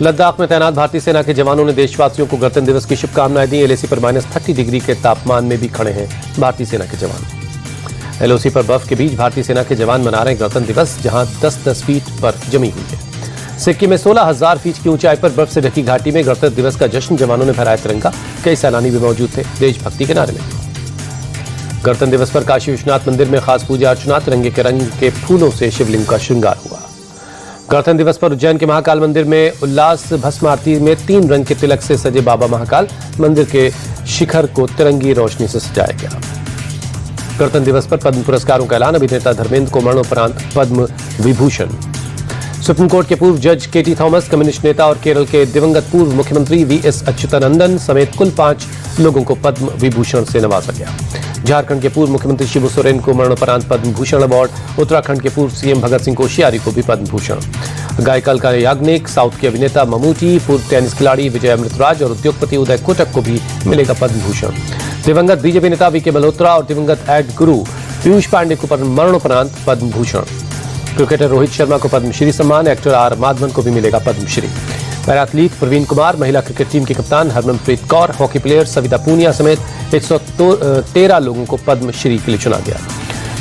लद्दाख में तैनात भारतीय सेना के जवानों ने देशवासियों को गणतंत्र दिवस की शुभकामनाएं दी। एलओसी पर -30 डिग्री के तापमान में भी खड़े हैं भारतीय सेना के जवान। एलओसी पर बर्फ के बीच भारतीय सेना के जवान मना रहे गणतंत्र दिवस, जहां 10-10 फीट पर जमी हुई है। सिक्किम में 16,000 फीट की ऊंचाई पर बर्फ से ढकी घाटी में गणतंत्र दिवस का जश्न, जवानों ने फहराया तिरंगा। कई सेनानी भी मौजूद थे, देशभक्ति के नारे लगे। गणतंत्र दिवस पर काशी विश्वनाथ मंदिर में खास पूजा अर्चना, तिरंगे के रंग के फूलों से शिवलिंग का श्रृंगार हुआ। गणतंत्र दिवस पर उज्जैन के महाकाल मंदिर में उल्लास भस्म आरती में 3 रंग के तिलक से सजे बाबा महाकाल मंदिर के शिखर को तिरंगी रोशनी से सजाया गया। गणतंत्र दिवस पर पद्म पुरस्कारों का ऐलान, अभिनेता धर्मेंद्र को मरणोपरांत पद्म विभूषण। सुप्रीम कोर्ट के पूर्व जज केटी थॉमस, कम्युनिस्ट नेता और केरल के दिवंगत पूर्व मुख्यमंत्री वीएस अच्युतानंदन समेत कुल 5 लोगों को पद्म विभूषण से नवाजा गया। झारखंड के पूर्व मुख्यमंत्री शिबू सोरेन को मरणोपरांत पद्म भूषण अवार्ड, उत्तराखंड के पूर्व सीएम भगत सिंह कोश्यारी को भी पद्म भूषण। गायक अलका याग्निक, साउथ के अभिनेता ममूटी, पूर्व टेनिस खिलाड़ी विजय अमृतराज और उद्योगपति उदय कोटक को भी मिलेगा पद्म भूषण। दिवंगत बीजेपी नेता वीके मल्होत्रा और दिवंगत एड गुरु पीयूष पांडे को मरणोपरांत पद्म भूषण। क्रिकेटर रोहित शर्मा को पद्मश्री सम्मान, एक्टर आर माधवन को भी मिलेगा पद्मश्री। पैरा एथलीट प्रवीण कुमार, महिला क्रिकेट टीम की कप्तान हरमनप्रीत कौर, हॉकी प्लेयर सविता पूनिया समेत 113 लोगों को पद्मश्री के लिए चुना गया।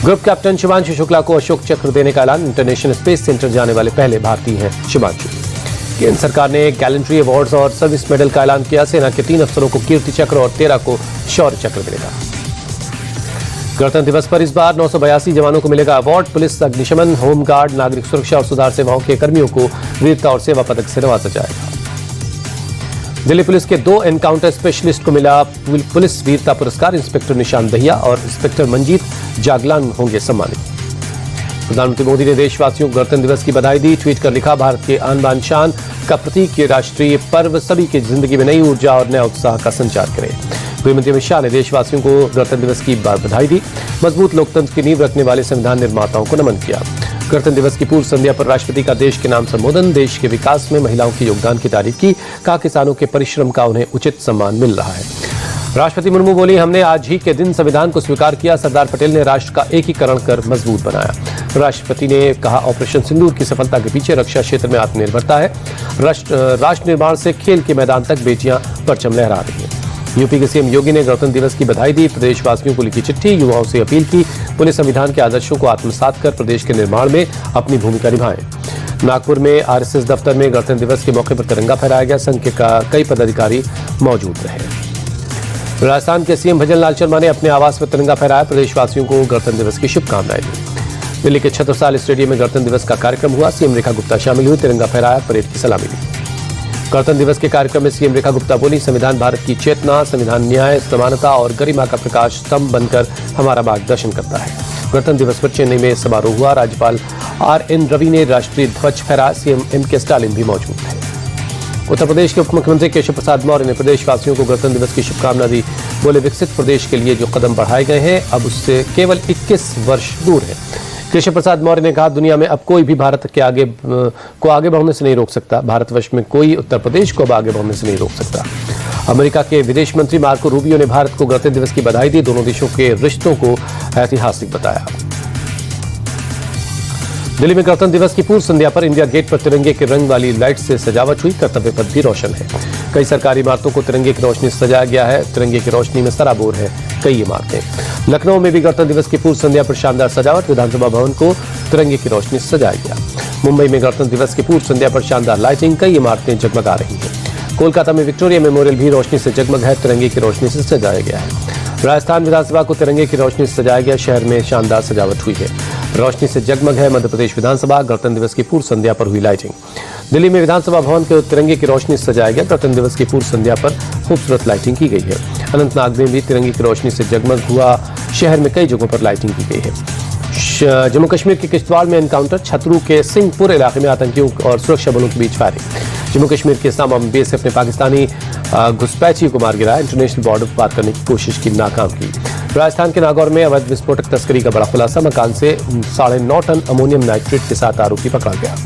ग्रुप कैप्टन शिवांशु शुक्ला को अशोक चक्र देने का ऐलान, इंटरनेशनल स्पेस सेंटर जाने वाले पहले भारतीय हैं शिवांशु। केंद्र सरकार ने गैलेंट्री अवार्ड्स और सर्विस मेडल का ऐलान किया। सेना के 3 अफसरों को कीर्ति चक्र और 13 को शौर्य चक्र मिलेगा। गणतंत्र दिवस पर इस बार 982 जवानों को मिलेगा अवार्ड। पुलिस, अग्निशमन, होमगार्ड, नागरिक सुरक्षा और सुधार सेवाओं के कर्मियों को वीरता और सेवा पदक से नवाजा जाएगा। दिल्ली पुलिस के 2 एनकाउंटर स्पेशलिस्ट को मिला पुलिस वीरता पुरस्कार। इंस्पेक्टर निशान दहिया और इंस्पेक्टर मंजीत जागलान होंगे सम्मानित। प्रधानमंत्री मोदी ने देशवासियों को गणतंत्र दिवस की बधाई दी। ट्वीट कर लिखा, भारत के आन बान शान का प्रतीक ये राष्ट्रीय पर्व सभी की जिंदगी में नई ऊर्जा और नया उत्साह का संचार करे। गृहमंत्री अमित शाह ने देशवासियों को गणतंत्र दिवस की बधाई दी। मजबूत लोकतंत्र की नींव रखने वाले संविधान निर्माताओं को नमन किया। गणतंत्र दिवस की पूर्व संध्या पर राष्ट्रपति का देश के नाम संबोधन, देश के विकास में महिलाओं के योगदान की तारीफ की। कहा, किसानों के परिश्रम का उन्हें उचित सम्मान मिल रहा है। राष्ट्रपति मुर्मू बोली, हमने आज ही के दिन संविधान को स्वीकार किया। सरदार पटेल ने राष्ट्र का एकीकरण कर मजबूत बनाया। राष्ट्रपति ने कहा, ऑपरेशन सिंदूर की सफलता के पीछे रक्षा क्षेत्र में आत्मनिर्भरता है। राष्ट्र निर्माण से खेल के मैदान तक बेटियां परचम लहरा रही हैं। यूपी के सीएम योगी ने गणतंत्र दिवस की बधाई दी। प्रदेशवासियों को लिखी चिट्ठी, युवाओं से अपील की, उन्हें संविधान के आदर्शों को आत्मसात कर प्रदेश के निर्माण में अपनी भूमिका निभाएं। नागपुर में आरएसएस दफ्तर में गणतंत्र दिवस के मौके पर तिरंगा फहराया गया। संघ के कई पदाधिकारी मौजूद रहे। राजस्थान के सीएम भजन लाल शर्मा ने अपने आवास पर तिरंगा फहराया। प्रदेशवासियों को गणतंत्र दिवस की शुभकामनाएं दी। दिल्ली के छत्रसाल स्टेडियम में गणतंत्र दिवस का कार्यक्रम हुआ। सीएम रेखा गुप्ता शामिल हुई, तिरंगा फहराया, परेड की सलामी ली। गणतंत्र दिवस के कार्यक्रम में सीएम रेखा गुप्ता बोली, संविधान भारत की चेतना, संविधान न्याय, समानता और गरिमा का प्रकाश स्तंभ बनकर हमारा मार्गदर्शन करता है। गणतंत्र दिवस पर चेन्नई में समारोह हुआ। राज्यपाल आरएन रवि ने राष्ट्रीय ध्वज फहराया। सीएम एमके स्टालिन भी मौजूद थे। उत्तर प्रदेश के उप मुख्यमंत्री केशव प्रसाद मौर्य ने प्रदेशवासियों को गणतंत्र दिवस की शुभकामना दी। बोले, विकसित प्रदेश के लिए जो कदम बढ़ाए गए हैं अब उससे केवल 21 वर्ष दूर है। केशव प्रसाद मौर्य ने कहा, दुनिया में अब कोई भी भारत के आगे बढ़ने से नहीं रोक सकता। भारतवर्ष में कोई उत्तर प्रदेश को अब आगे बढ़ने से नहीं रोक सकता। अमेरिका के विदेश मंत्री मार्को रूबियो ने भारत को गणतंत्र दिवस की बधाई दी। दोनों देशों के रिश्तों को ऐतिहासिक बताया। दिल्ली में गणतंत्र दिवस की पूर्व संध्या पर इंडिया गेट पर तिरंगे के रंग वाली लाइट से सजावट हुई। कर्तव्य पथ भी रोशन है। कई सरकारी इमारतों को तिरंगे की रोशनी से सजाया गया है। तिरंगे की रोशनी में सराबोर है कई इमारतें। लखनऊ में भी गणतंत्र दिवस की पूर्व संध्या पर शानदार सजावट। विधानसभा भवन को तिरंगे की रोशनी से सजाया गया। मुंबई में गणतंत्र दिवस की पूर्व संध्या पर शानदार लाइटिंग, कई इमारतें जगमगा रही हैं। कोलकाता में विक्टोरिया मेमोरियल भी रोशनी से जगमग है, तिरंगे की रोशनी से सजाया गया है। राजस्थान विधानसभा को तिरंगे की रोशनी से सजाया गया। शहर में शानदार सजावट हुई है, रोशनी से जगमग है। मध्य प्रदेश विधानसभा गणतंत्र दिवस की पूर्व संध्या पर हुई लाइटिंग। दिल्ली में विधानसभा भवन को तिरंगे की रोशनी से सजाया गया। गणतंत्र दिवस की पूर्व संध्या पर खूबसूरत लाइटिंग की गई है। अनंतनाग में भी तिरंगे की रोशनी से जगमग हुआ। शहर में कई जगहों पर लाइटिंग की गई है। जम्मू कश्मीर के किश्तवाड़ में एनकाउंटर, छतरू के सिंहपुर इलाके में आतंकियों और सुरक्षा बलों के बीच फायरिंग। जम्मू कश्मीर के इस्लामाबाद में बीएसएफ ने पाकिस्तानी घुसपैठी को मार गिराया। इंटरनेशनल बॉर्डर पार करने की कोशिश की, नाकाम की। राजस्थान के नागौर में अवैध विस्फोटक तस्करी का बड़ा खुलासा। मकान से 9.5 टन अमोनियम नाइट्रेट के साथ आरोपी पकड़ा गया।